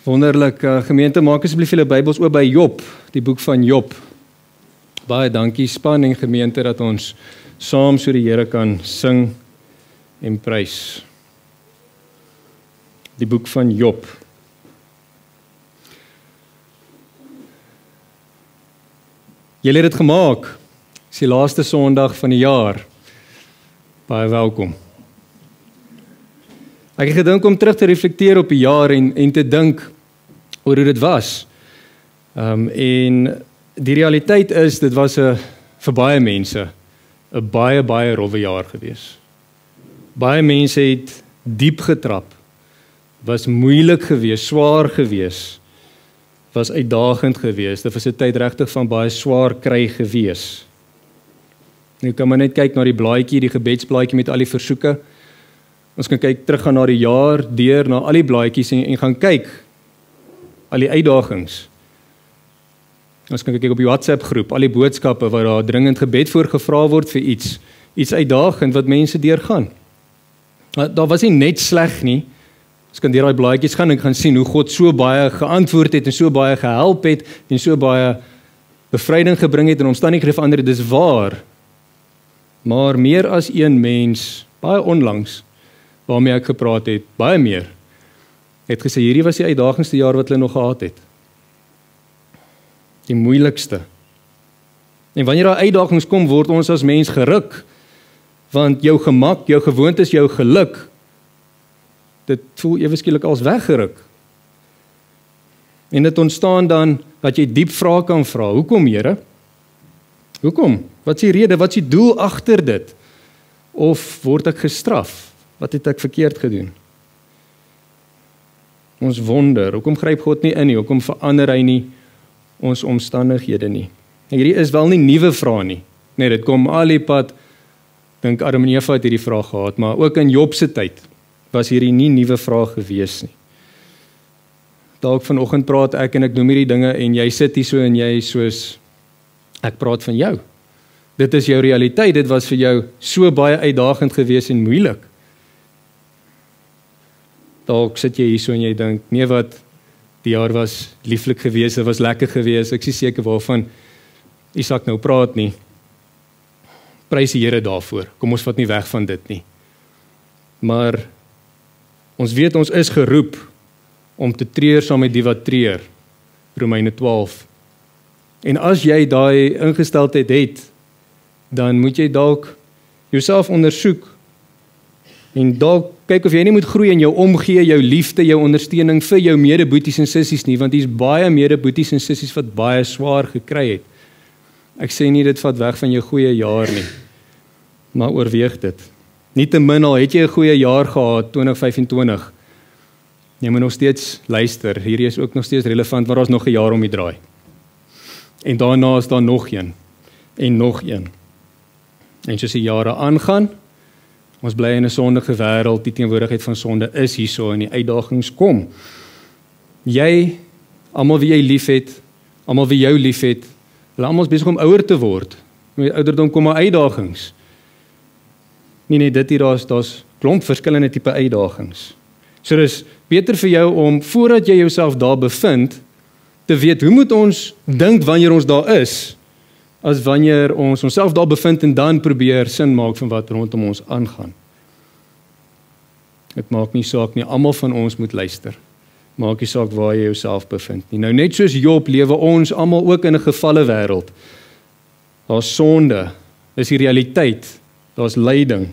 Wonderlik, gemeente, maak asseblief julle Bybels oop by Job, die boek van Job. Baie dankie span en gemeente dat ons saam so die Here kan sing en prys. Die boek van Job. Julle het dit gemaak. Dis die laaste Sondag van die jaar. Baie welkom. Ek het gedink om terug te reflekteer op die jaar en te dink oor hoe dit was. En die realiteit is, dit was vir baie mense 'n baie rowwe jaar gewees. Baie mense het diep getrap, was moeilik gewees, swaar gewees, was uitdagend gewees. Dit was 'n tyd regtig van baie swaar kry gewees. Nou kan maar net kyk na die blaadjie, die gebedsblaadjie met al die versoeke. Ons kan kyk terug gaan na die jaar, deur na al die blaadjies en gaan kyk al die uitdagings. Ons kan kyk op die WhatsApp groep, al die boodskappe waar daar dringend gebed voor gevra word vir iets uitdagend wat mense deurgaan. Daar was nie net sleg nie. Ons kan deur daai blaadjies gaan en gaan sien hoe God so baie geantwoord het en so baie gehelp het en so baie bevryding gebring het en omstandighede verander het. Dis waar. Maar meer as een mens, baie onlangs, waarmee ek gepraat het, baie meer, het gesê, hierdie was die uitdagendste jaar wat hulle nog gehad het. Die moeilikste. En wanneer daar uitdagings kom, word ons as mens geruk, want jou gemak, jou gewoontes, jou geluk, dit voel ewe skielik als weggeruk. En dit ontstaan dan, dat jy diep vrae kan vra, hoekom Here? Hoekom? Wat is die rede? Wat is die doel agter dit? Of word ek gestraf? Wat het ek verkeerd gedoen? Ons wonder, hoekom gryp God nie in nie? Hoekom verander hy nie ons omstandighede nie? En hierdie is wel nie nuwe vrae nie. Nee, dit kom al die pad, dink Adam en Eva het hierdie vraag gehad, maar ook in Job se tyd was hierdie nie nuwe vraag gewees nie. Dalk vanoggend praat ek en ek noem hierdie dinge en jy sit hier so en jy soos, ek praat van jou. Dit is jou realiteit, dit was vir jou so baie uitdagend gewees en moeilik. Dalk sit jy hier so en jy dink, nee wat, die jaar was lieflik gewees, dit was lekker gewees, ek is seker waarvan Isak nou praat nie. Prys die Here daarvoor, kom ons vat nie weg van dit nie. Maar ons weet ons is geroep om te treur saam met die wat treur, Romeine 12. En as jy daai ingesteldheid het, dan moet jy dalk jouself ondersoek en dalk kyk of jy nie moet groei in jou omgee, jou liefde, jou ondersteuning vir jou medeboeties en sissies nie, want hier's baie medeboeties en sissies wat baie swaar gekry het. Ek sê nie dit vat weg van jou goeie jaar nie, maar oorweeg dit. Nietemin al het jy 'n goeie jaar gehad, 2025, jy moet nog steeds luister, hierdie is ook nog steeds relevant, maar daar's nog 'n jaar om die draai. En daarna is daar nog een, en nog een. En soos die jare aangaan, ons bly in 'n sondige wêreld, die teenwoordigheid van sonde is hierso en die uitdagings kom. Jy, almal wie jy liefhet, almal wie jou liefhet, hulle almal is besig om ouer te word. Met ouderdom kom maar uitdagings. Nee, dit hier, daar's klomp verskillende tipe uitdagings. So dis beter vir jou om, voordat jy jouself daar bevind, te weet, hoe moet ons dink wanneer ons daar is, as wanneer ons onsself daar bevind en dan probeer sin maak van wat rondom ons aangaan. Dit maak nie saak nie, almal van ons moet luister. Maak nie saak waar jy jouself bevind nie. Nou net soos Job lewe ons almal ook in 'n gefalle wêreld. Daar's sonde, dis die realiteit, daar's lyding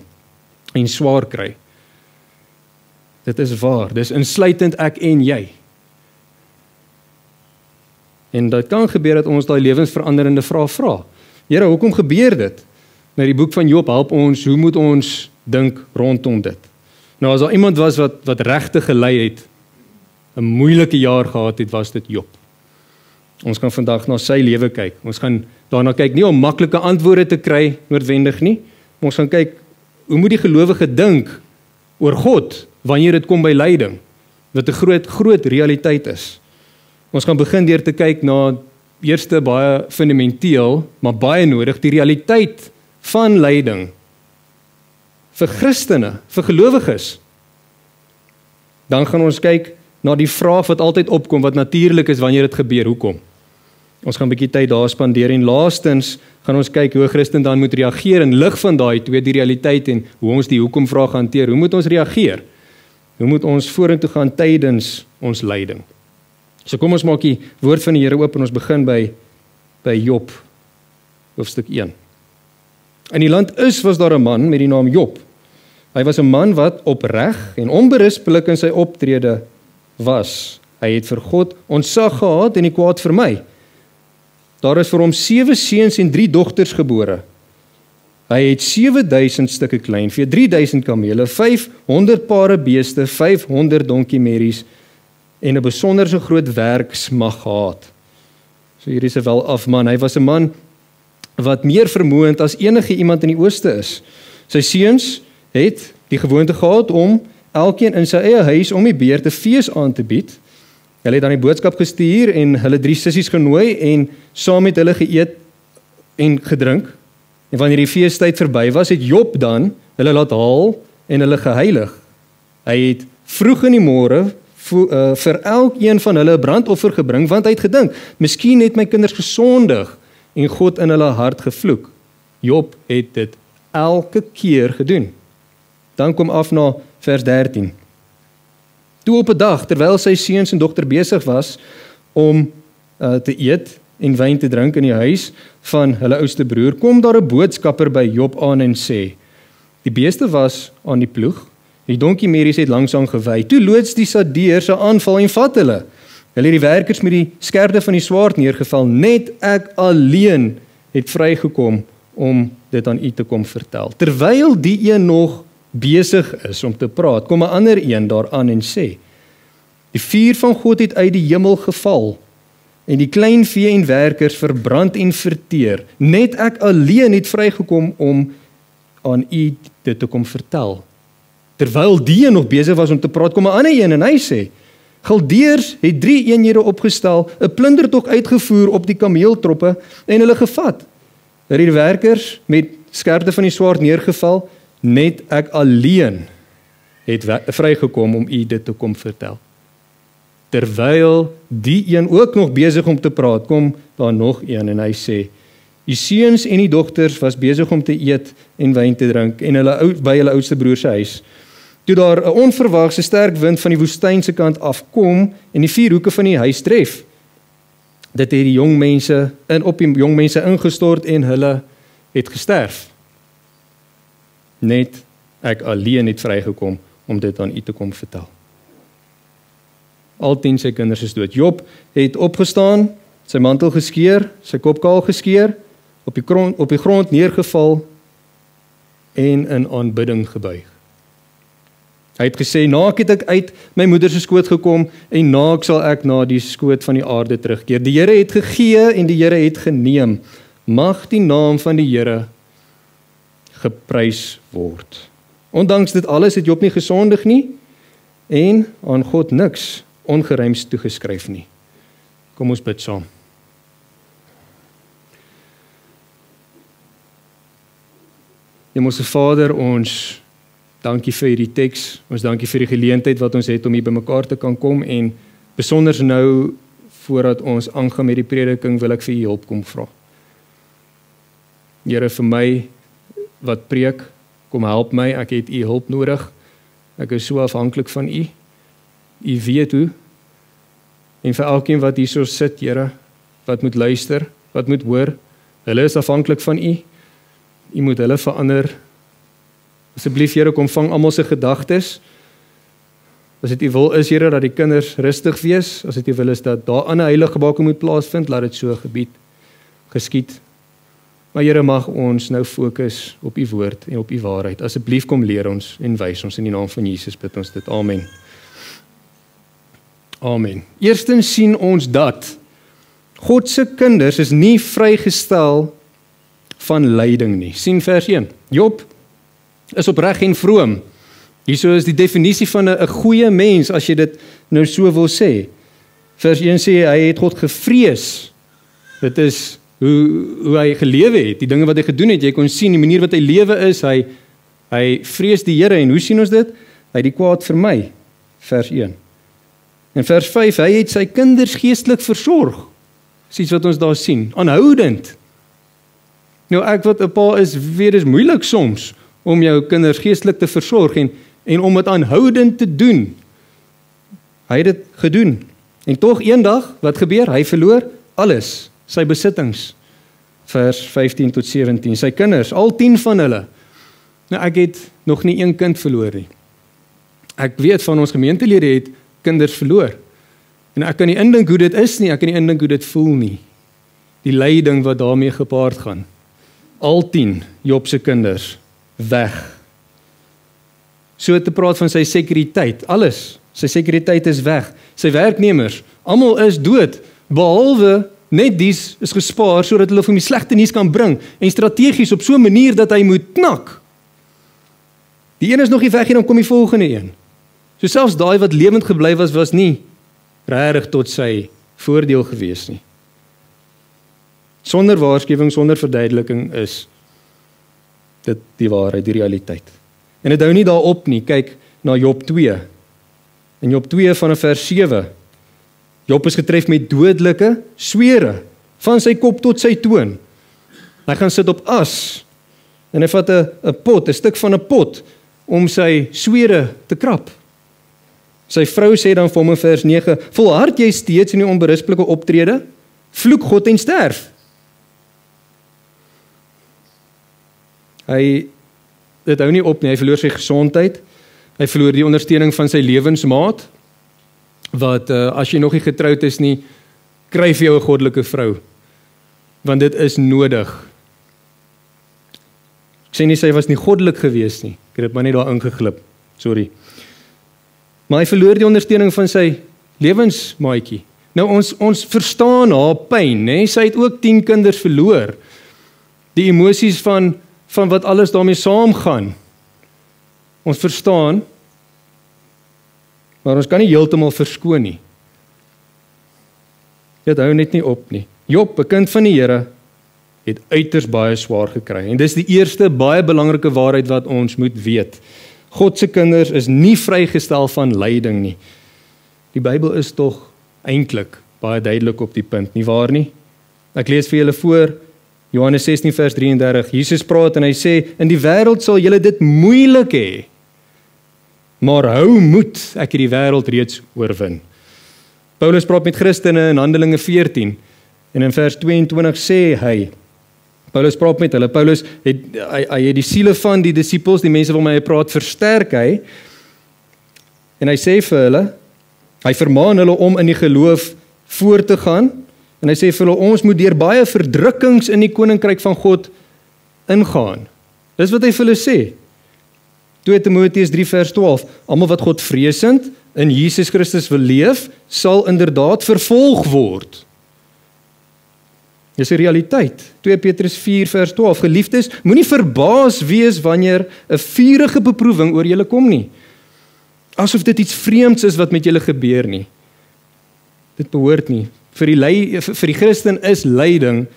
en swaar kry. Dit is waar, dis insluitend ek en jy. En dit kan gebeur dat ons daai lewensveranderende vrae vra. Here, hoekom gebeur dit? Nou die boek van Job help ons, hoe moet ons dink rondom dit? Nou as daar iemand was wat regtig gelei het, 'n moeilike jaar gehad het, was dit Job. Ons gaan vandag na sy lewe kyk. Ons gaan daarna kyk nie om maklike antwoorde te kry noodwendig nie, maar ons gaan kyk hoe moet die gelowige dink oor God wanneer dit kom by lyding, wat 'n groot realiteit is. Ons gaan begin deur te kyk na eerste baie fundamenteel, maar baie nodig, die realiteit van lyding vir Christene, vir gelowiges. Dan gaan ons kyk na die vraag wat altyd opkom, wat natuurlik is wanneer dit gebeur, hoekom? Ons gaan 'n bietjie tyd daar spandeer en laastens gaan ons kyk hoe 'n Christen dan moet reageer in lig van daai twee, die realiteit en hoe ons die hoekom vraag hanteer. Hoe moet ons reageer? Hoe moet ons vorentoe gaan tydens ons lyding? So kom ons maak die woord van die Here oop en ons begin by Job, hoofstuk 1. In die land was daar 'n man met die naam Job. Hy was 'n man wat opreg en onberispelik in sy optrede was. Hy het vir God ontzag gehad en die kwaad vermy. Daar is vir hom 7 seuns en 3 dogters gebore. Hy het 7000 stukke kleinvee, 3000 kamele, 500 pare beeste, 500 donkiemerries en 'n besonderse groot werksmag gehad. So hier is 'n welaf man. Hy was 'n man wat meer vermoënd as enige iemand in die ooste is. Sy seuns het die gewoonte gehad om elkeen in sy eie huis om die beurt 'n fees aan te bied. Hulle het dan die boodskap gestuur en hulle 3 sissies genooi en saam met hulle geëet en gedrink. En wanneer die feestyd verby was, het Job dan hulle laat haal en hulle geheilig. Hy het vroeg in die môre vir elkeen van hulle 'n brandoffer gebring, want hy het gedink, miskien het my kinders gesondig en God in hulle hart gevloek. Job het dit elke keer gedoen. Dan kom af na vers 13. Toe op 'n dag, terwyl sy seuns en dogter besig was om te eet en wyn te drink in die huis van hulle oudste broer, kom daar 'n boodskapper by Job aan en sê, die beeste was aan die ploeg, die donkiemerries het langsaan gewy, toe loods die Sadeërs 'n aanval en vat hulle. Hulle het die werkers met die skerde van die swaard neergeval, net ek alleen het vrygekom om dit aan u te kom vertel. Terwyl die een nog besig is om te praat, kom 'n ander een daaraan en sê, die vuur van God het uit die hemel geval en die kleinvee en werkers verbrand en verteer. Net ek alleen het vrygekom om aan u dit te kom vertel. Terwyl die een nog besig was om te praat, kom 'n ander een en hy sê, Galdeërs het 3 eenhede opgestel, 'n plundertog uitgevoer op die kameeltroppe en hulle gevat. Het die werkers met skerde van die swaard neergeval, net ek alleen het vrygekom om u dit te kom vertel. Terwyl die een ook nog besig om te praat, kom daar nog een en hy sê, die seuns en die dogters was besig om te eet en wyn te drink en by hulle oudste broer se huis. Toe daar 'n onverwagse sterk wind van die woestyn se kant afkom en die 4 hoeke van die huis tref, dit het die jong mense op die jong mense ingestort en hulle het gesterf. Net ek alleen het vrygekom om dit aan u te kom vertel. Al 10 sy kinders is dood. Job het opgestaan, sy mantel geskeur, sy kop kaal geskeur, op die grond neergeval en in aanbidding gebuig. Hy het gesê, naak het ek uit my moeder se skoot gekom en naak sal ek na die skoot van die aarde terugkeer. Die Here het gegee en die Here het geneem. Mag die naam van die Here geprys word. Ondanks dit alles het Job nie gesondig nie en aan God niks ongeryms toegeskryf nie. Kom ons bid saam. Hemelse Vader, ons dankie vir hierdie teks, ons dankie vir die geleentheid wat ons het om hier bymekaar te kan kom en besonders nou, voordat ons aangaan met die prediking, wil ek vir u hulp kom vra. Here, vir my wat preek, kom help my, ek het u hulp nodig, ek is so afhanklik van u, u weet hoe, en vir elkeen wat hier so sit, Here, wat moet luister, wat moet hoor, hulle is afhanklik van u, u moet hulle verander. Asseblief, Here, kom vang almal se gedagtes. As dit u wil is, Here, dat die kinders rustig wees, as dit u wil is dat daar 'n heilige gebake moet plaasvind, laat dit so geskied. Maar Here, mag ons nou fokus op u woord en op u waarheid. Asseblief kom leer ons en wys ons in die naam van Jesus, bid ons dit. Amen. Amen. Eerstens sien ons dat God se kinders is nie vrygestel van lyding nie. Sien vers 1. Job is opreg en vroom. Hierso is die definisie van 'n goeie mens, as jy dit nou so wil sê. Vers 1 sê, hy het God gevrees. Dit is hoe hy gelewe het, die dinge wat hy gedoen het. Jy kon sien, die manier wat hy lewe is, hy vrees die Here. En hoe sien ons dit? Hy het die kwaad vermy. Vers 1. In vers 5, hy het sy kinders geestelik versorg. Dis iets wat ons daar sien, aanhoudend. Nou ek wat 'n pa is, weet dis moeilik soms om jou kinders geestelik te versorg en om dit aanhoudend te doen. Hy het dit gedoen. En tog eendag, wat gebeur? Hy verloor alles, sy besittings. Vers 15 tot 17, sy kinders, al 10 van hulle. Nou ek het nog nie een kind verloor nie. Ek weet van ons gemeentelede het kinders verloor. En ek kan nie indink hoe dit is nie, ek kan nie indink hoe dit voel nie. Die lyding wat daarmee gepaard gaan. Al 10 Job se kinders weg. So te praat van sy sekuriteit, alles. Sy sekuriteit is weg. Sy werknemers, almal is dood, behalwe net dies is gespaar sodat hulle vir hom die slegte nuus kan bring en strategies op so 'n manier dat hy moet knak. Die een is nog nie weg nie, dan kom die volgende een. So selfs daai wat lewend gebly was nie regtig tot sy voordeel gewees nie. Sonder waarskuwing, sonder verduideliking is dit die waarheid, die realiteit. En dit hou nie daarop nie, kyk na Job 2. In Job 2 vanaf vers 7. Job is getref met dodelike swere, van sy kop tot sy toon. Hy gaan sit op as, en hy vat 'n pot, 'n stuk van 'n pot, om sy swere te krap. Sy vrou sê dan vir hom in vers 9, volhard jy steeds in die onberispelike optrede? Vloek God en sterf. Dit hou nie op nie, hy verloor sy gesondheid, hy verloor die ondersteuning van sy lewensmaat, wat as jy nog nie getroud is nie, kry vir jou 'n goddelike vrou, want dit is nodig. Ek sê nie sy was nie goddelik gewees nie, ek het dit maar net daar ingeglip, sorry. Maar hy verloor die ondersteuning van sy lewensmaatjie. Nou ons verstaan haar pyn, né? Sy het ook 10 kinders verloor. Die emosies van wat alles daarmee saamgaan. Ons verstaan, maar ons kan nie heeltemal verskoon nie. Dit hou net nie op nie. Job, 'n kind van die Here, het uiters baie swaar gekry. En dis die eerste baie belangrike waarheid wat ons moet weet. God se kinders is nie vrygestel van lyding nie. Die Bybel is tog eintlik baie duidelik op die punt, nie waar nie? Ek lees vir julle voor, Johannes 16 vers 33, Jesus praat en hy sê, in die wêreld sal julle dit moeilik hê, maar hou moed, ek het die wêreld reeds oorwin. Paulus praat met Christene in Handelinge 14, en in vers 22 sê hy, Paulus praat met hulle, Paulus hy die siele van die disippels, die mense waarmee hy praat, versterk hy, en hy sê vir hulle, hy vermaan hulle om in die geloof voort te gaan, en hy sê vir hulle, ons moet deur baie verdrukkings in die koninkryk van God ingaan. Dis wat hy vir hulle sê. 2 Timoteus 3 vers 12, almal wat God vreesend in Jesus Christus wil leef, sal inderdaad vervolg word. Dis 'n realiteit. 2 Petrus 4 vers 12, geliefdes, moenie verbaas wees wanneer 'n vurige beproewing oor julle kom nie. Asof dit iets vreemds is wat met julle gebeur nie. Dit behoort nie. Vir die Christen is lyding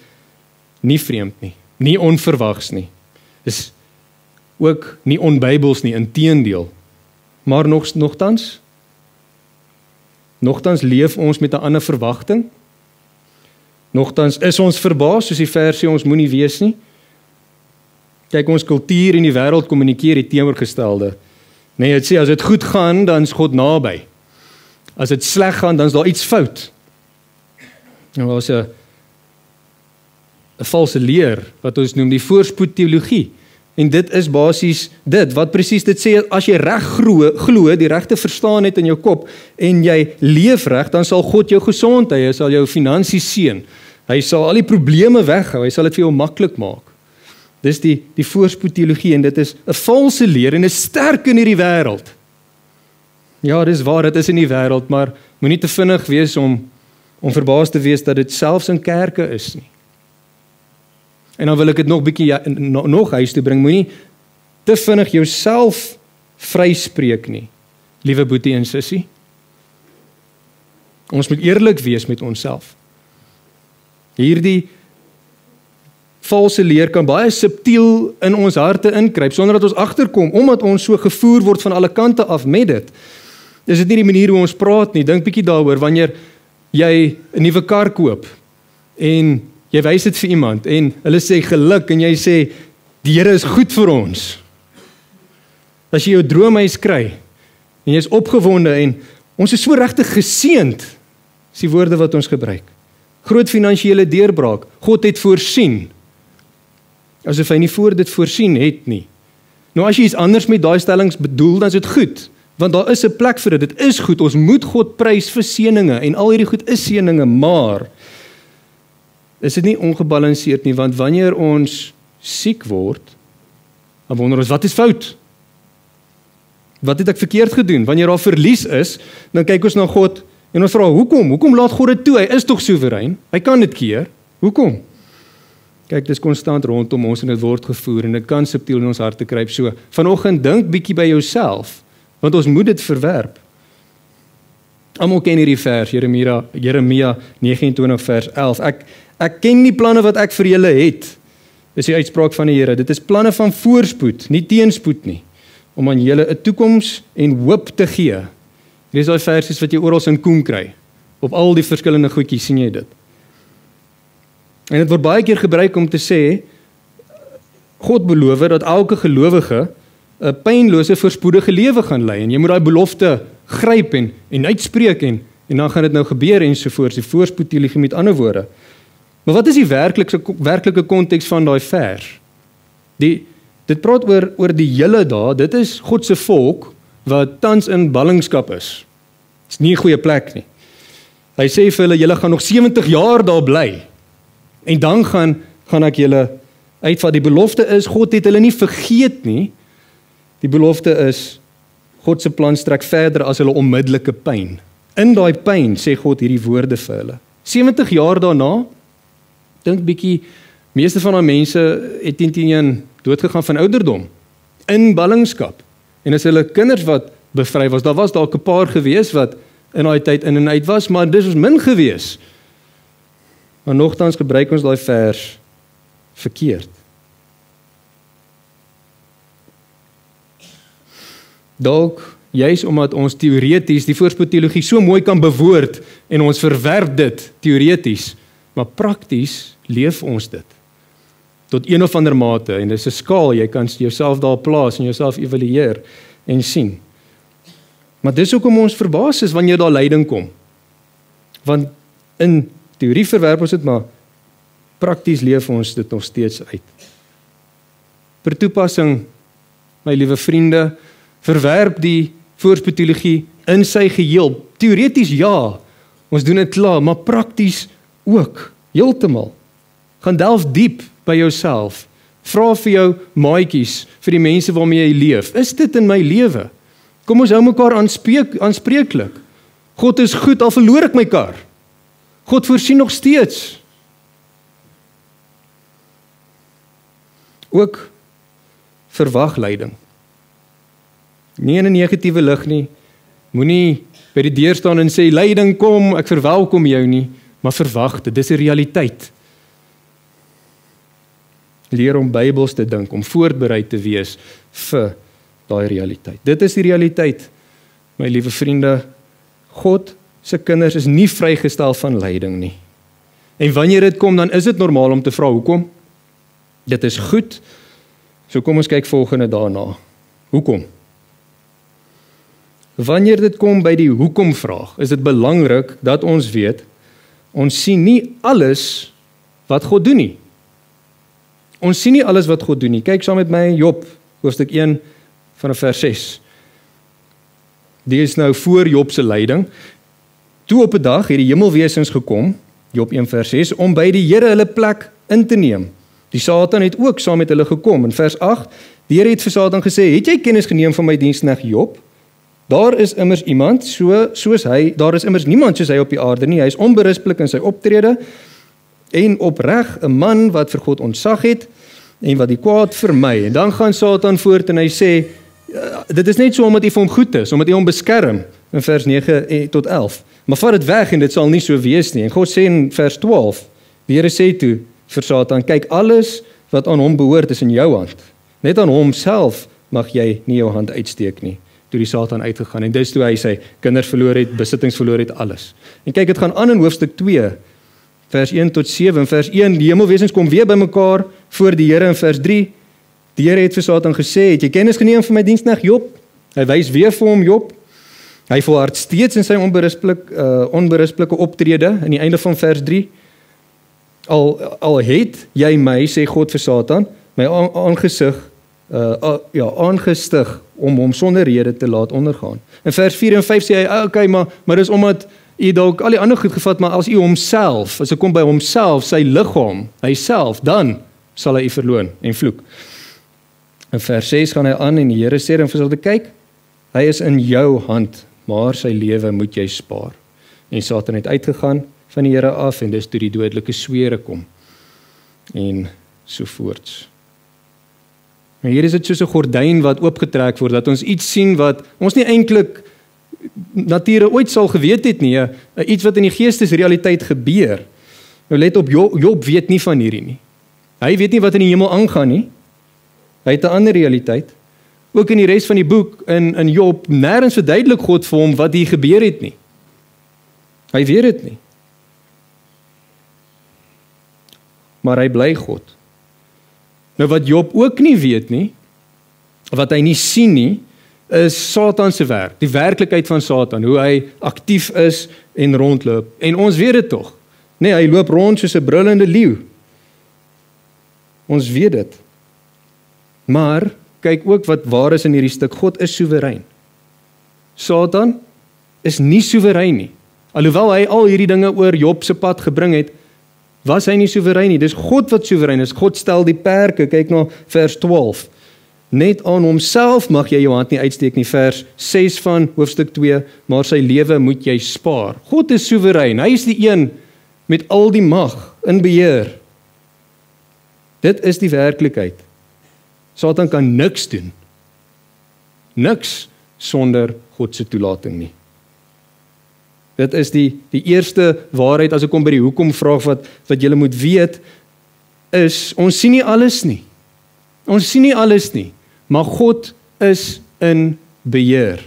nie vreemd nie, nie onverwags nie. Is ook nie onbybels nie, inteendeel. Maar nogtans leef ons met 'n ander verwagting. Nogtans is ons verbaas, soos die vers sê, ons moenie wees nie. Kyk, ons kultuur in die wêreld kommunikeer die teenoorgestelde. Nee, dit sê as dit goed gaan, dan is God naby. As dit sleg gaan, dan is daar iets fout. Nou was 'n valse leer wat ons noem die voorspoedteologie. En dit is basies dit, wat presies dit sê, as jy reg glo, die regte verstaan het in jou kop, en jy leef reg, dan sal God jou gesond hê, hy sal jou finansies seën, hy sal al die probleme weghou, hy sal dit vir jou maklik maak. Dis die voorspoedteologie, en dit is 'n valse leer, en is sterk in hierdie wêreld. Ja, dis waar, dit is in die wêreld, maar moenie te vinnig wees om verbaas te wees dat dit selfs in kerke is nie. En dan wil ek dit nog bietjie nog huis toe bring, moenie te vinnig jouself vryspreek nie, liewe boetie en sussie. Ons moet eerlik wees met onsself. Hierdie valse leer kan baie subtiel in ons harte inkruip, sonder dat ons agterkom, omdat ons so gevoer word van alle kante af met dit. Is dit nie die manier hoe ons praat nie? Dink bietjie daaroor wanneer jy 'n nuwe kar koop en jy wys dit vir iemand en hulle sê geluk en jy sê die Here is goed vir ons. As jy jou droomhuis kry en jy is opgewonde en ons is so regtig geseënd, is die woorde wat ons gebruik. Groot finansiële deurbraak, God het voorsien. Asof hy nie voor dit voorsien het nie. Nou as jy iets anders met daai stellings bedoel, dan is dit goed, want daar is 'n plek vir dit. Dit is goed, ons moet God prys vir seëninge en al hierdie goed is seëninge, maar is dit nie ongebalanseerd nie, want wanneer ons siek word, dan wonder ons, wat is fout? Wat het ek verkeerd gedoen? Wanneer daar verlies is, dan kyk ons na God en ons vra, hoekom? Hoekom laat God dit toe? Hy is tog soewerein. Hy kan dit keer. Hoekom? Kyk, dis konstant rondom ons en dit word gevoer en dit kan subtiel in ons harte kruip. So, vanoggend dink bietjie by jouself, want ons moet dit verwerp. Almal ken hierdie vers, Jeremia 29 vers 11. Ek ken die planne wat ek vir julle het. Dis die uitspraak van die Here. Dit is planne van voorspoed, nie teenspoed nie, om aan julle 'n toekoms en hoop te gee. Dis daai versies wat jy oral in Koen kry. Op al die verskillende goedjies sien jy dit. En dit word baie keer gebruik om te sê, God beloof dat elke gelowige 'n pynlose, voorspoedige lewe gaan lei en jy moet daai belofte gryp en uitspreek en dan gaan dit nou gebeur ensovoorts, die voorspoedteologie met ander woorde. Maar wat is die werklike konteks van daai vers? Dit praat oor die hele dae, dit is God se volk wat tans in ballingskap is. Dis nie 'n goeie plek nie. Hy sê vir hulle, julle gaan nog 70 jaar daar bly. En dan gaan ek julle uitvat. Die belofte is, God het hulle nie vergeet nie. Die belofte is, God se plan strek verder as hulle onmiddellike pyn. In daai pyn sê God hierdie woorde vir hulle. 70 jaar daarna, dink bietjie, meeste van daai mense het 10 doodgegaan van ouderdom, in ballingskap. En as hulle kinders wat bevry was, daar was dalk 'n paar gewees wat in daai tyd in en uit was, maar dis was min gewees. Maar nogtans gebruik ons daai vers verkeerd. Dalk juis omdat ons teoreties die voorspoedteologie so mooi kan bewoord en ons verwerp dit teoreties, maar prakties leef ons dit. Tot een of ander mate, en dis 'n skaal, jy kan jouself daar plaas en jouself evalueer en sien. Maar dis hoekom ons verbaas is wanneer daar lyding kom. Want in teorie verwerp ons dit, maar prakties leef ons dit nog steeds uit. Per toepassing, my liewe vriende, verwerp die voorspoedteologie in sy geheel. Teoreties ja, ons doen dit klaar, maar prakties ook, heeltemal. Gaan delf diep by jouself. Vra vir jou maatjies, vir die mense waarmee jy leef. Is dit in my lewe? Kom ons hou mekaar aanspreeklik. God is goed, al verloor ek my kar. God voorsien nog steeds. Ook verwag lyding. Nie in 'n negatiewe lig nie. Moenie by die deur staan en sê, lyding kom, ek verwelkom jou nie, maar verwag dit, dis 'n realiteit. Leer om Bybels te dink, om voorberei te wees vir daai realiteit. Dit is die realiteit, my liewe vriende. God se kinders is nie vrygestel van lyding nie. En wanneer dit kom, dan is dit normaal om te vra hoekom. Dit is goed. So kom ons kyk volgende daarna. Hoekom? Wanneer dit kom by die hoekom vraag, is dit belangrik dat ons weet, ons sien nie alles wat God doen nie. Ons sien nie alles wat God doen nie. Kyk saam met my Job, hoofstuk 1 vanaf vers 6. Die is nou voor Job se lyding. Toe op 'n dag het die hemelwesens gekom, Job 1 vers 6, om by die Here hulle plek in te neem. Die Satan het ook saam met hulle gekom. In vers 8, die Here het vir Satan gesê, het jy kennis geneem van my diensknegt Job? Daar is immers iemand soos hy, daar is immers niemand soos hy op die aarde nie. Hy is onberispelik in sy optrede en opreg, 'n man wat vir God ontzag het en wat die kwaad vermy. En dan gaan Satan voort en hy sê, dit is net so omdat hy vir hom goed is, omdat hy hom beskerm, in vers 9 tot 11. Maar vat dit weg en dit sal nie so wees nie. En God sê in vers 12, die Here sê toe vir Satan, kyk, alles wat aan hom behoort is in jou hand. Net aan hom self mag jy nie jou hand uitsteek nie. toe die Satan uitgegaan, en dis toe hy sy kinders verloor het, besittings verloor het, alles. En kyk, dit gaan aan in hoofstuk 2, vers 1 tot 7, vers 1, die hemelwesens kom weer bymekaar voor die Here in vers 3, die Here het vir Satan gesê, het jy kennis geneem van my diensknegt Job? Hy wys weer vir hom Job, hy volhard steeds in sy onberispelike optrede, in die einde van vers 3, al het jy my, sê God vir Satan, my aangestig om hom sonder rede te laat ondergaan. In vers 4 en 5 sê hy, okay, maar dis omdat u dalk al die ander goed gevat, maar as u homself, as hy kom by homself, sy liggaam, hy self, dan sal hy u verloon en vloek. In vers 6 gaan hy aan en die Here sê dan vir Satan, kyk, hy is in jou hand, maar sy lewe moet jy spaar. En Satan het uitgegaan van die Here af en dis toe die dodelike swere kom. En so voorts. Maar hier is dit soos 'n gordyn wat oopgetrek word, dat ons iets sien wat ons nie eintlik nature ooit sal geweet het nie, iets wat in die geestesrealiteit gebeur. Nou let op, Job weet nie van hierdie nie. Hy weet nie wat in die hemel aangaan nie. Hy het 'n ander realiteit. Ook in die res van die boek, in Job, nêrens verduidelik God vir hom wat hier gebeur het nie. Hy weet dit nie. Maar hy bly God. Nou wat Job ook nie weet nie, wat hy nie sien nie, is Satan se werk, die werklikheid van Satan, hoe hy aktief is en rondloop. En ons weet dit tog. Nee, hy loop rond soos 'n brullende leeu. Ons weet dit. Maar kyk ook wat waar is in hierdie stuk, God is soewerein. Satan is nie soewerein nie. Alhoewel hy al hierdie dinge oor Job se pad gebring het, was hy nie soewerein nie. Dis God wat soewerein is. God stel die perke. Kyk na vers 12. Net aan homself mag jy jou hand nie uitsteek nie. Vers 6 van hoofstuk 2, maar sy lewe moet jy spaar. God is soewerein. Hy is die een met al die mag in beheer. Dit is die werklikheid. Satan kan niks doen. Niks sonder God se toelating nie. Dit is die eerste waarheid as ek kom by die hoekom vraag wat julle moet weet, is, ons sien nie alles nie. Ons sien nie alles nie, maar God is in beheer.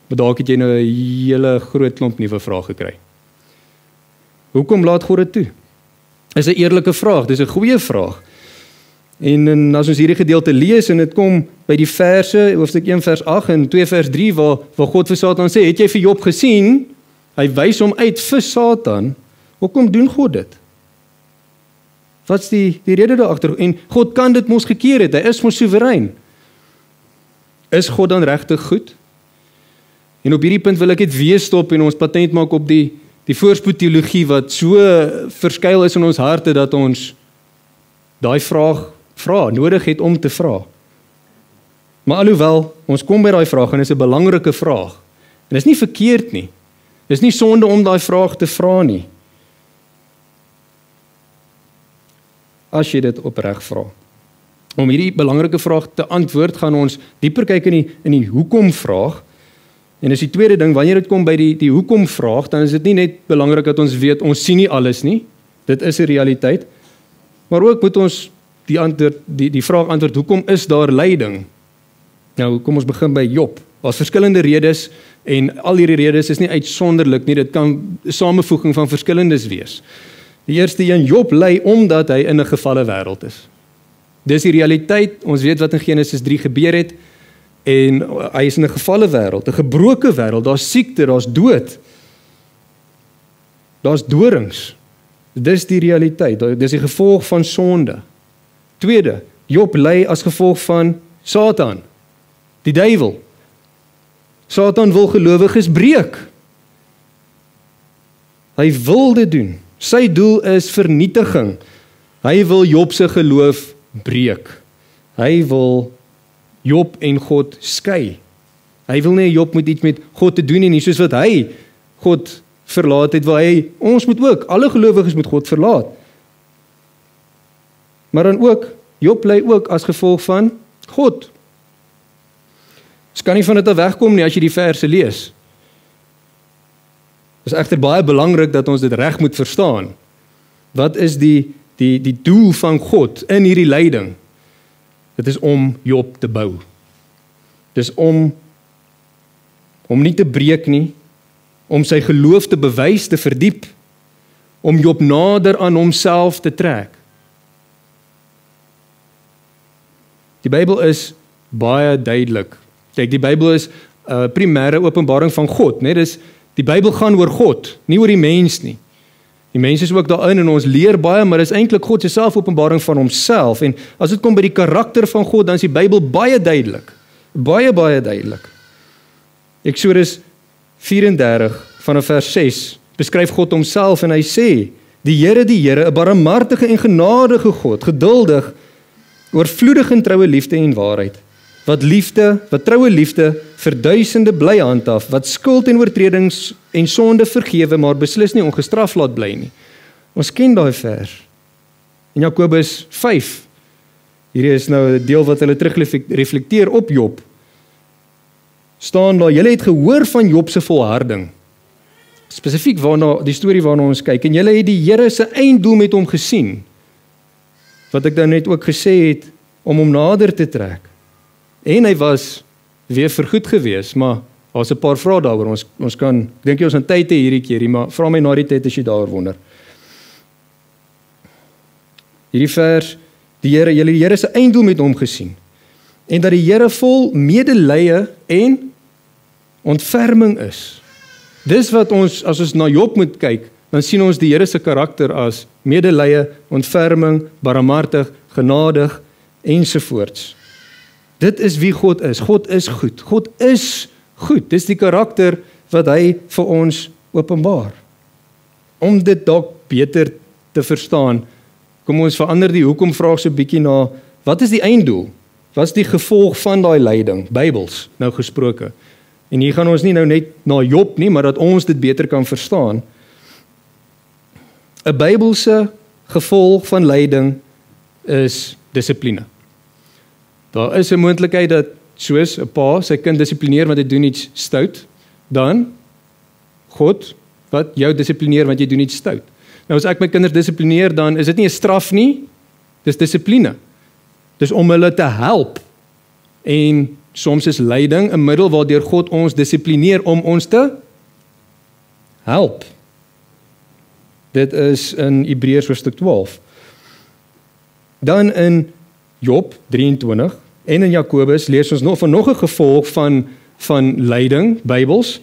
Maar dalk het jy nou 'n hele groot klomp nuwe vrae gekry. Hoekom laat God dit toe? Is 'n eerlike vraag, dis 'n goeie vraag. En as ons hierdie gedeelte lees en dit kom by die verse, hoofstuk 1 vers 8 en 2 vers 3 waar God vir Satan sê, het jy vir Job gesien? Hy wys hom uit vir Satan. Hoekom doen God dit? Wat's die rede daar agter? En God kan dit mos gekeer het. Hy is mos soewerein. Is God dan regtig goed? En op hierdie punt wil ek dit weer stop en ons patent maak op die voorspoedteologie wat so verskuil is in ons harte dat ons daai vraag nodig het om te vra. Maar alhoewel, ons kom by daai vraag en dit is 'n belangrike vraag. En dit is nie verkeerd nie. Dit is nie sonde om daai vraag te vra nie. As jy dit opreg vra. Om hierdie belangrike vraag te antwoord, gaan ons dieper kyk in die hoekom vraag. En dis die tweede ding, wanneer dit kom by die hoekom vraag, dan is dit nie net belangrik dat ons weet, ons sien nie alles nie. Dit is 'n realiteit. Maar ook moet ons die vraag antwoord, hoekom is daar lyding? Nou, kom ons begin by Job. Daar's verskillende redes en al hierdie redes is nie uitsonderlik nie, dit kan 'n samevoeging van verskillendes wees. Die eerste een, Job ly omdat hy in 'n gefalle wêreld is. Dis die realiteit, ons weet wat in Genesis 3 gebeur het en hy is in 'n gefalle wêreld, 'n gebroke wêreld, daar's siekte, daar's dood. Daar's dorings. Dis die realiteit, dis die gevolg van sonde. Tweede, Job ly as gevolg van Satan, die duiwel. Satan wil gelowiges breek. Hy wil dit doen. Sy doel is vernietiging. Hy wil Job se geloof breek. Hy wil Job en God skei. Hy wil nie Job moet iets met God te doen nie, soos wat hy God verlaat het, wil ons moet ook, alle gelowiges moet God verlaat. Maar dan ook, Job ly ook as gevolg van God. Ons kan nie van dit af wegkom nie as jy die verse lees. Dit is egter baie belangrik dat ons dit reg moet verstaan. Wat is die doel van God in hierdie lyding? Dit is om Job te bou. Dis om nie te breek nie, om sy geloof te bewys, te verdiep, om Job nader aan homself te trek. Die Bybel is baie duidelik. Kyk, die Bybel is primêre openbaring van God, né? Dis die Bybel gaan oor God, nie oor die mens nie. Die mens is ook daarin en ons leer baie, maar dis eintlik God se selfopenbaring van homself. En as dit kom by die karakter van God, dan is die Bybel baie duidelik. Baie duidelik. Eksodus 34 vanaf vers 6 beskryf God homself en hy sê: Die Here, 'n barmhartige en genadige God, geduldig, oorvloedig in troue liefde en waarheid, wat troue liefde vir duisende bly handhaaf, wat skuld en oortredings en sonde vergewe, maar beslis nie ongestraf laat bly nie. Ons ken daai vers. In Jakobus 5, hierdie is nou 'n deel wat hulle terugreflekteer op Job, staan daar: Julle het gehoor van Job se volharding. Spesifiek die storie waarna ons kyk, en julle het die Here se einddoel met hom gesien, wat ek dan net ook gesê het, om hom nader te trek. En hy was weer vergoed gewees, maar daar's 'n paar vrae daaroor. Ons kan, ek dink jy ons gaan tyd hê hierdie keer, maar vra my na die tyd as jy daaroor wonder. Hierdie vers, julle die Here se einddoel met hom gesien, en dat die Here vol medelee en ontferming is. Dis wat ons, as ons na Job moet kyk, dan sien ons die Here se karakter as medelee, ontferming, barmhartig, genadig, ensovoorts. Dit is wie God is. God is goed. God is goed. Dis die karakter wat hy vir ons openbaar. Om dit dalk beter te verstaan, kom ons verander die hoekom vraag so 'n bietjie na, wat is die einddoel? Wat is die gevolg van daai lyding? Bybels nou gesproke. En hier gaan ons nie nou net na Job nie, maar dat ons dit beter kan verstaan. 'n Bybelse gevolg van lyding is dissipline. Daar is 'n moontlikheid dat soos 'n pa sy kind dissiplineer want hy doen iets stout, dan God wat jou dissiplineer want jy doen iets stout. Nou as ek my kinders dissiplineer, dan is dit nie 'n straf nie, dis dissipline. Dis om hulle te help. En soms is lyding 'n middel waardeur God ons dissiplineer om ons te help. Dit is in Hebreërs hoofstuk 12. Dan in Job 23 en in Jakobus lees ons nog 'n gevolg van lyding, Bybels.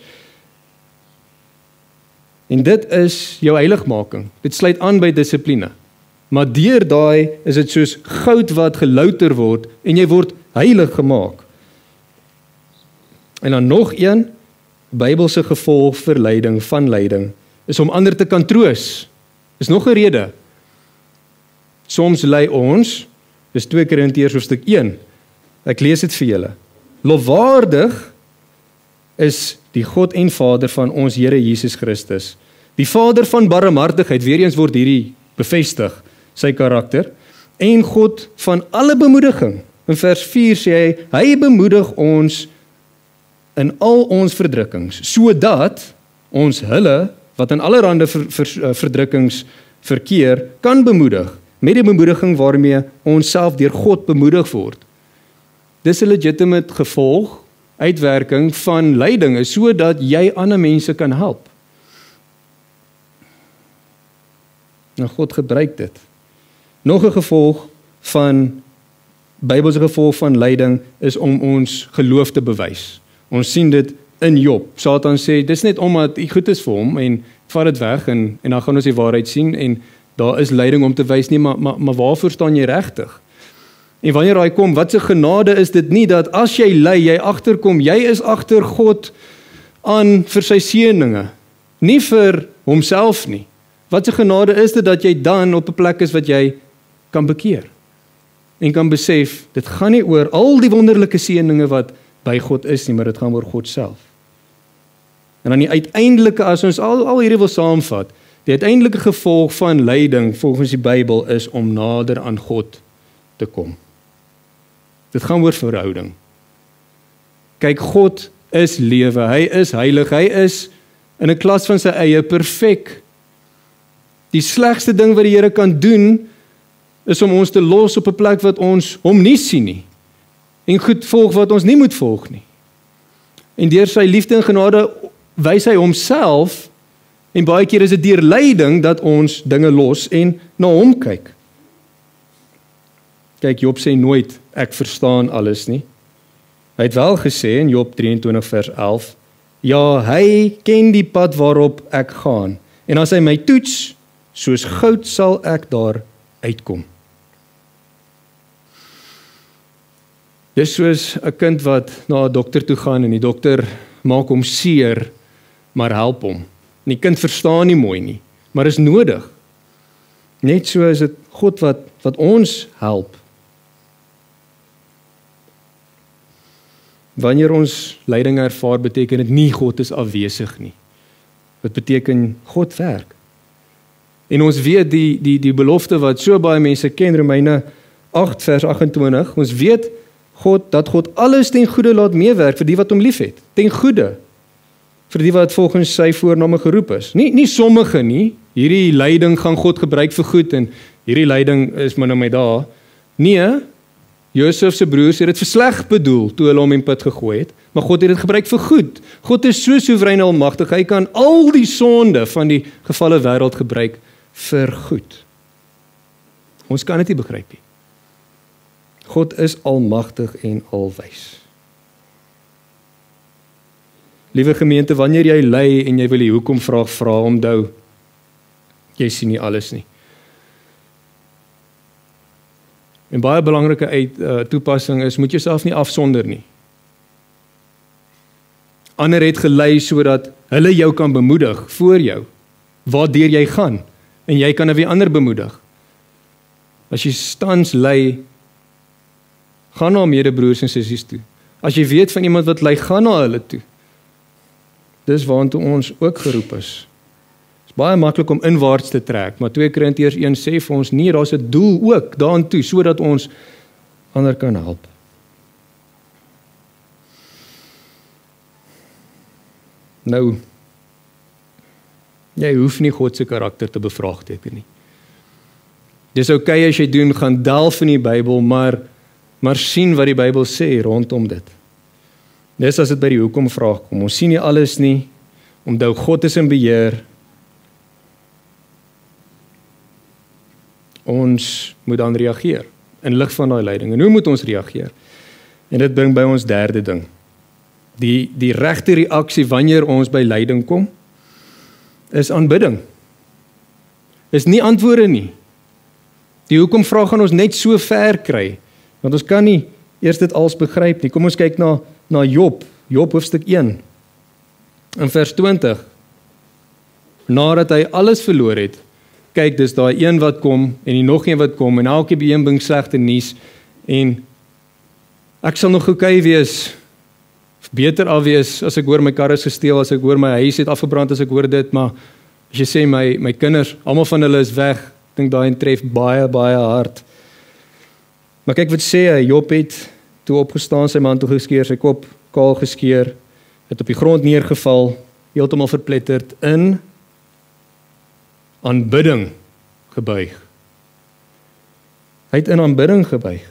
En dit is jou heiligmaking. Dit sluit aan by dissipline. Maar deur daai is dit soos goud wat gelouter word en jy word heilig gemaak. En dan nog een Bybelse gevolg vir lyding, van lyding, is om ander te kan troos. Is nog 'n rede. Soms ly ons, dis 2 Korintiërs hoofstuk 1. Ek lees dit vir julle. Lofwaardig is die God en Vader van ons Here Jesus Christus, die Vader van barmhartigheid, weer eens word hierdie bevestig, sy karakter, en God van alle bemoediging. In vers 4 sê hy bemoedig ons in al ons verdrukkings, sodat ons hulle, wat in allerhande verdrukkings verkeer, kan bemoedig, met die bemoediging waarmee ons self deur God bemoedig word. Dis 'n legitimate gevolg, uitwerking van lyding, is sodat jy ander mense kan help. Nou God gebruik dit. Nog 'n gevolg van, Bybelse gevolg van lyding, is om ons geloof te bewys. Ons sien dit in Job. Satan sê, dis net omdat hy goed is vir hom, en vat dit weg, en dan gaan ons die waarheid sien, en daar is lyding om te wys nie, maar waarvoor staan jy regtig? En wanneer hy kom, wat se genade is dit nie, dat as jy ly, jy agterkom, jy is agter God aan vir sy seëninge, nie vir homself nie. Wat se genade is dit dat jy dan op 'n plek is wat jy kan bekeer, en kan besef, dit gaan nie oor al die wonderlike seëninge wat by God is nie, maar dit gaan oor God self. En dan die uiteindelike, as ons al hierdie wil saamvat, die uiteindelike gevolg van lyding volgens die Bybel is om nader aan God te kom. Dit gaan oor verhouding. Kyk, God is lewe, hy is heilig, hy is in 'n klas van sy eie perfek. Die slegste ding wat die Here kan doen, is om ons te los op 'n plek wat ons hom nie sien nie. en goed volg wat ons nie moet volg nie. En deur sy liefde en genade wys hy homself, en baie keer is dit deur lyding dat ons dinge los en na hom kyk. Kyk, Job sê nooit, ek verstaan alles nie. Hy het wel gesê in Job 23 vers 11, ja, hy ken die pad waarop ek gaan, en as hy my toets, soos goud sal ek daar uitkom. Dis soos 'n kind wat na 'n dokter toe gaan en die dokter maak hom seer, maar help hom. En die kind verstaan nie mooi nie, maar is nodig. Net so is dit God wat ons help. Wanneer ons lyding ervaar, beteken dit nie God is afwesig nie. Dit beteken God werk. En ons weet die belofte wat so baie mense ken, Romeine 8 vers 28, ons weet dat God alles ten goeie laat meewerk vir die wat hom liefhet, ten goeie, vir die wat volgens sy voorname geroep is. Nie sommige nie, hierdie lyding gaan God gebruik vir goed, en hierdie lyding is maar nou my daar. Nee, Josef se broers het dit vir sleg bedoel, toe hulle hom in put gegooi het, maar God het dit gebruik vir goed. God is so soewerein en almagtig, hy kan al die sonde van die gefalle wêreld gebruik vir goed. Ons kan dit nie begryp nie. God is almagtig en alwys. Liewe gemeente, wanneer jy ly en jy wil die hoekom vraag vra, onthou, jy sien nie alles nie. En baie belangrike toepassing is, moet jouself nie afsonder nie. Ander het gelei sodat hulle jou kan bemoedig voor jou, waardeur jy gaan, en jy kan weer ander bemoedig. As jy tans ly, gaan na medebroers en sissies toe. As jy weet van iemand wat ly, gaan na hulle toe. Dis waartoe ons ook geroep is. Dit is baie maklik om inwaarts te trek, maar 2 Korintiërs 1 sê vir ons, nie, daar's 'n doel ook daartoe, sodat ons ander kan help. Nou, jy hoef nie God se karakter te bevraagteken nie. Dis okay as jy doen, gaan delf in die Bybel, maar sien wat die Bybel sê rondom dit. Dis as dit by die hoekom vraag kom. Ons sien nie alles nie, onthou God is in beheer. Ons moet dan reageer in lig van daai lyding. En hoe moet ons reageer? En dit bring by ons derde ding. Die regte reaksie wanneer ons by lyding kom, is aanbidding. Is nie antwoorde nie. Die hoekom vraag gaan ons net so ver kry, want ons kan nie eers dit als begryp nie. Kom ons kyk na Job, Job hoofstuk 1, in vers 20. Nadat hy alles verloor het, kyk, dis daai een wat kom, en die nog een wat kom, en elke een bring slegte nuus, en ek sal nog okay wees, beter af wees, as ek hoor my kar is gesteel, as ek hoor my huis het afgebrand, as ek hoor dit, maar as jy sê, my kinders, almal van hulle is weg, ek dink daai tref baie, baie hard. Maar kyk wat sê hy, Job het toe opgestaan, sy mantel geskeer, sy kop kaal geskeer, het op die grond neergeval, heeltemal verpletterd, in aanbidding gebuig. Hy het in aanbidding gebuig.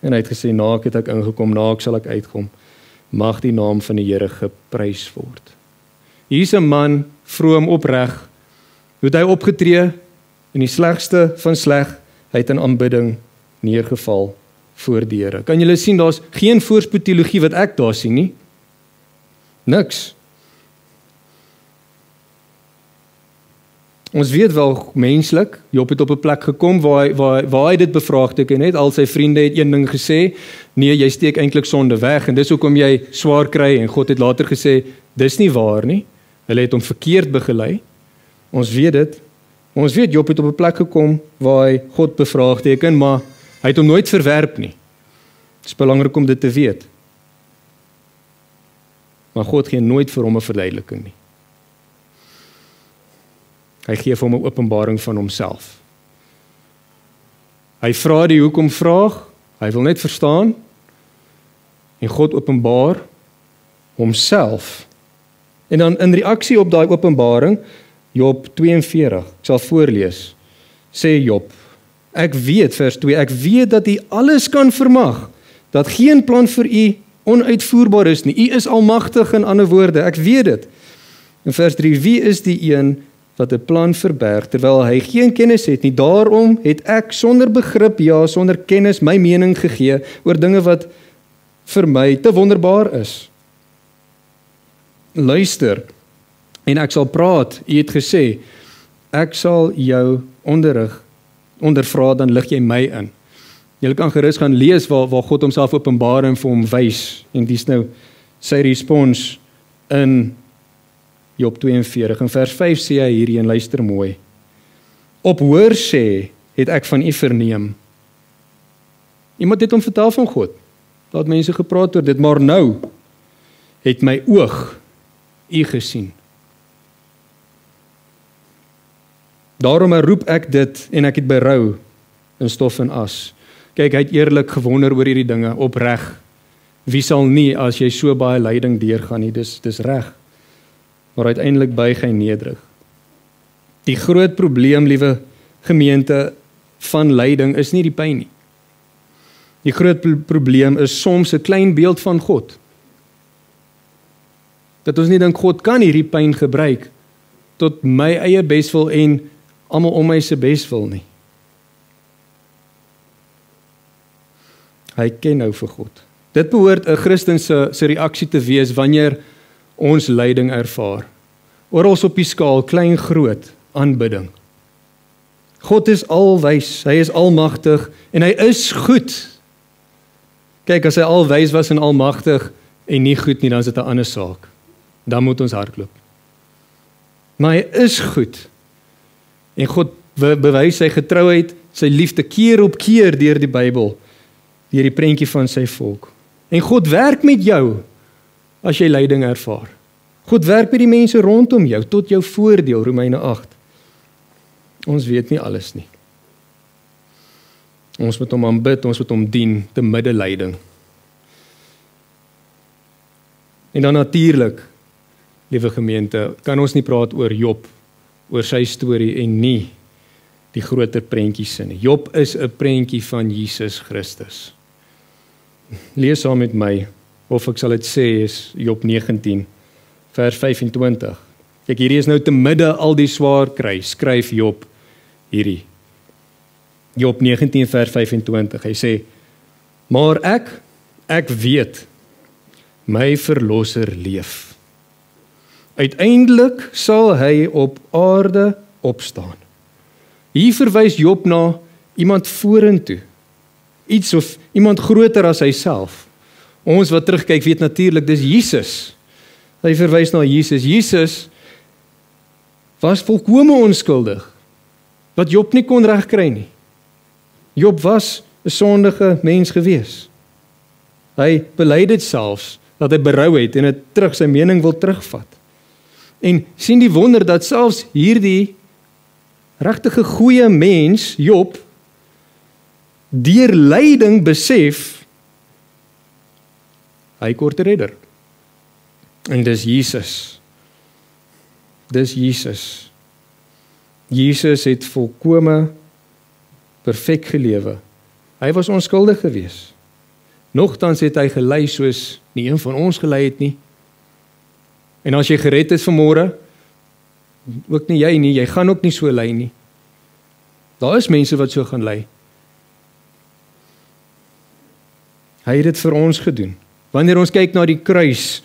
En hy het gesê, naak het ek ingekom, naak sal ek uitkom. Mag die naam van die Here geprys word. Hier is 'n man, vroom opreg, hoe het hy opgetree in die slegste van sleg, hy het in aanbidding neergeval voor die Here. Kan julle sien, daar's geen voorspoed teologie wat ek daar sien nie? Niks. Ons weet wel menslik, Job het op 'n plek gekom waar hy dit bevraagteken het. Al sy vriende het een ding gesê, nee, jy steek eintlik sonde weg en dis hoekom jy swaar kry, en God het later gesê, dis nie waar nie. Hulle het hom verkeerd begelei. Ons weet dit. Ons weet Job het op 'n plek gekom waar hy God bevraagteken, maar hy het hom nooit verwerp nie. Dit is belangrik om dit te weet. Maar God gee nooit vir hom 'n verduideliking nie. Hy gee vir hom 'n openbaring van homself. Hy vra die hoekom vraag, hy wil net verstaan, en God openbaar homself. En dan in reaksie op daai openbaring, Job 42, ek sal voorlees, sê Job, ek weet, vers 2, ek weet dat U alles kan vermag, dat geen plan vir u onuitvoerbaar is nie. U is almagtig in ander woorde, ek weet dit. In vers 3, wie is die een wat 'n plan verberg, terwyl hy geen kennis het nie? Daarom het ek sonder begrip, ja, sonder kennis my mening gegee oor dinge wat vir my te wonderbaar is. Luister, en ek sal praat, u het gesê, ek sal jou ondervra, dan lig jy my in. Jy kan gerus gaan lees waar God homself openbaar en vir hom wys, en dis nou sy respons in Job 42, in vers 5 sê hy hierdie, en luister mooi. Op hoor sê, het ek van u verneem. Iemand het hom vertel van God, dat mense gepraat oor dit, maar nou het my oog u gesien. Daarom roep ek dit, en ek het berou in stof en as. Kyk, hy het eerlik gewonder oor hierdie dinge, opreg. Wie sal nie, as jy so baie lyding deurgaan nie, dis reg. Maar uiteindelik buig hy nederig. Die groot probleem, liewe gemeente, van lyding is nie die pyn nie. Die groot probleem is soms 'n klein beeld van God. Dat ons nie dink God kan hierdie pyn gebruik tot my eie beswil en almal om my se beswil nie. Hy ken nou vir God. Dit behoort 'n Christen se reaksie te wees wanneer ons lyding ervaar. Oral op die skaal, klein, groot, aanbidding. God is alwys, hy is almagtig en hy is goed. Kyk, as hy alwys was en almagtig en nie goed nie, dan is dit 'n ander saak. Dan moet ons hardloop. Maar hy is goed. En God bewys sy getrouheid, sy liefde keer op keer deur die Bybel, deur die prentjie van sy volk. En God werk met jou as jy lyding ervaar. God werk met die mense rondom jou tot jou voordeel, Romeine 8. Ons weet nie alles nie. Ons moet hom aanbid, ons moet hom dien te midde lyding. En dan natuurlik, liewe gemeente, kan ons nie praat oor Job, oor sy storie en nie die groter prentjies nie. Job is 'n prentjie van Jesus Christus. Lees saam met my, of ek sal dit sê, is Job 19, vers 25. Kyk, hierdie is nou te midde al die swaar kry, skryf Job hierdie. Job 19 vers 25, hy sê, maar ek weet, my verlosser leef. Uiteindelik sal hy op aarde opstaan. Hier verwys Job na iemand vorentoe, iets of iemand groter as hy self. Ons wat terugkyk weet natuurlik, dis Jesus. Hy verwys na Jesus. Jesus was volkome onskuldig, wat Job nie kon regkry nie. Job was 'n sondige mens gewees. Hy bely dit selfs, dat hy berou het en het terug sy mening wil terugvat. En sien die wonder dat selfs hierdie regtige goeie mens, Job, deur lyding besef, hy kort 'n redder. En dis Jesus. Dis Jesus. Jesus het volkome perfek gelewe. Hy was onskuldig gewees. Nogtans het hy gelei soos nie een van ons gelei het nie. En as jy gered is vanmôre, ook nie jy nie, jy gaan ook nie so lei nie. Daar is mense wat so gaan lei. Hy het dit vir ons gedoen. Wanneer ons kyk na die kruis,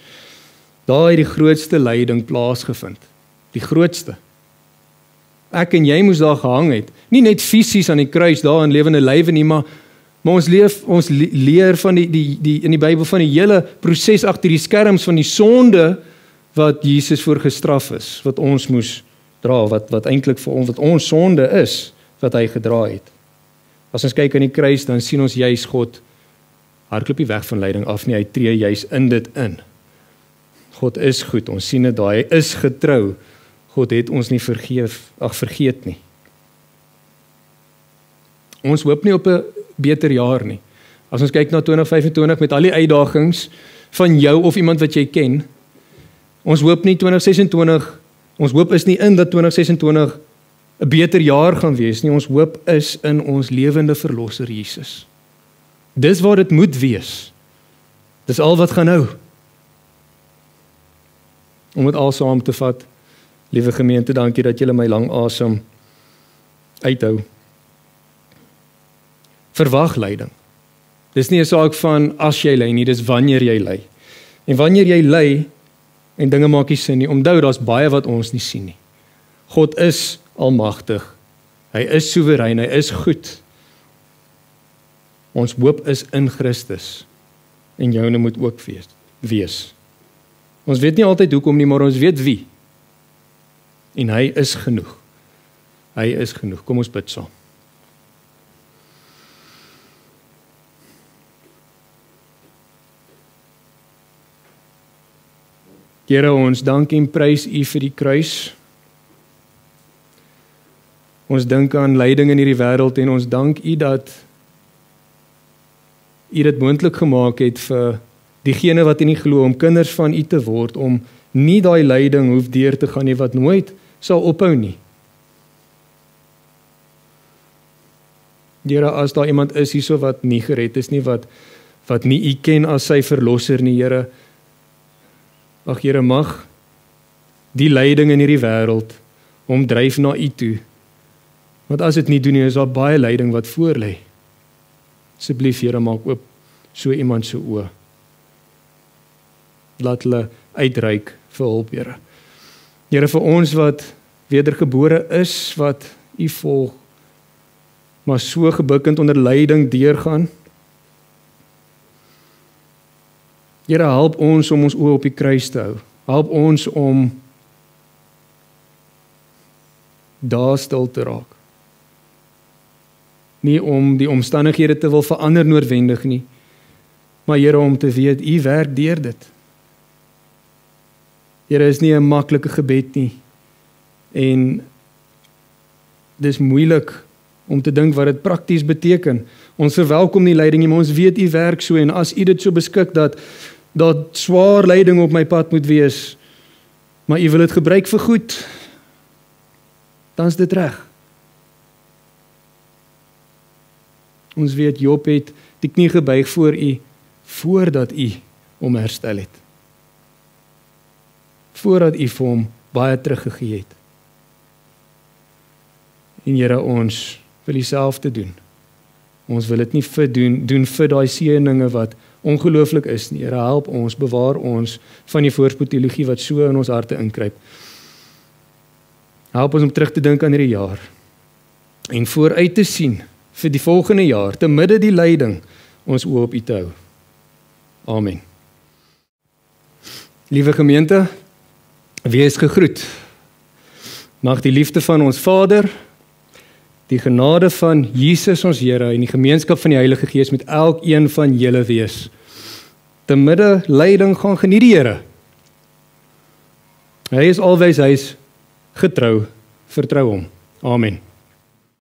daar het die grootste lyding plaasgevind. Die grootste. Ek en jy moes daar gehang het. Nie net fisies aan die kruis daar in lewende lywe nie, maar ons leer van die in die Bybel van die hele proses agter die skerms van die sonde wat Jesus voor gestraf is, wat ons moes dra, wat eintlik vir ons, wat ons sonde is, wat hy gedra het. As ons kyk aan die kruis, dan sien ons juis God hardloop nie weg van lyding af nie, hy tree juis in dit in. God is goed, ons sien dit daar, hy is getrou. God het ons nie vergeet nie. Ons hoop nie op 'n beter jaar nie. As ons kyk na 2025 met al die uitdagings van jou of iemand wat jy ken, ons hoop nie 2026, ons hoop is nie in dat 2026 'n beter jaar gaan wees nie, ons hoop is in ons lewende verlosser Jesus. Dis waar dit moet wees. Dis al wat gaan hou. Om dit al saam te vat, liewe gemeente, dankie dat julle my lang asem uithou. Verwag lyding. Dis nie 'n saak van as jy ly nie, dis wanneer jy ly. En wanneer jy ly en dinge maak nie sin nie, onthou daar's baie wat ons nie sien nie. God is almagtig. Hy is soewerein, hy is goed. Ons hoop is in Christus. En joune moet ook wees. Ons weet nie altyd hoekom nie, maar ons weet wie. En hy is genoeg. Hy is genoeg. Kom ons bid saam. Here, ons dank en prys U vir die kruis. Ons dink aan lyding in hierdie wêreld en ons dank U dat U dit moontlik gemaak het vir diegene wat nie glo om kinders van U te word, om nie daai lyding hoef deur te gaan nie wat nooit sal ophou nie. Here, as daar iemand is hierso wat nie gered is nie, wat nie U ken as sy verlosser nie, Here, ag Here, mag die lyding in hierdie wêreld omdryf na U toe. Want as dit nie doen nie, is daar baie lyding wat voor lê. Asseblief, Here, maak oop so iemand se oë. Laat hulle uitreik vir hulp, Here. Here, vir ons wat wedergebore is, wat U volg, maar so gebukkend onder lyding deurgaan. Here, help ons om ons oë op die kruis te hou. Help ons om daar stil te raak. Nie om die omstandighede te wil verander noodwendig nie, maar Here, om te weet, U werk deur dit. Here, is nie 'n maklike gebed nie, en dis moeilik om te dink wat dit prakties beteken. Ons verwelkom nie lyding nie, maar ons weet U werk so, en as U dit so beskik dat swaar lyding op my pad moet wees, maar U wil dit gebruik vir goed, dan is dit reg. Ons weet Job het die knie gebuig voor U, voordat U hom herstel het. Voordat U vir hom baie teruggegee het. En Here, ons wil dieselfde doen. Ons wil dit nie doen vir daai seëninge wat ongelooflik is nie. Here, help ons, bewaar ons van die voorspoedteologie wat so in ons harte inkruip. Help ons om terug te dink aan hierdie jaar en vooruit te sien vir die volgende jaar, te midde die lyding, ons oë op U te hou. Amen. Liewe gemeente, wees gegroet. Mag die liefde van ons Vader, die genade van Jesus ons Here en die gemeenskap van die Heilige Gees met elkeen van julle wees. Te midde lyding gaan geniet die Here. Hy is alwys, hy is getrou, vertrou hom. Amen.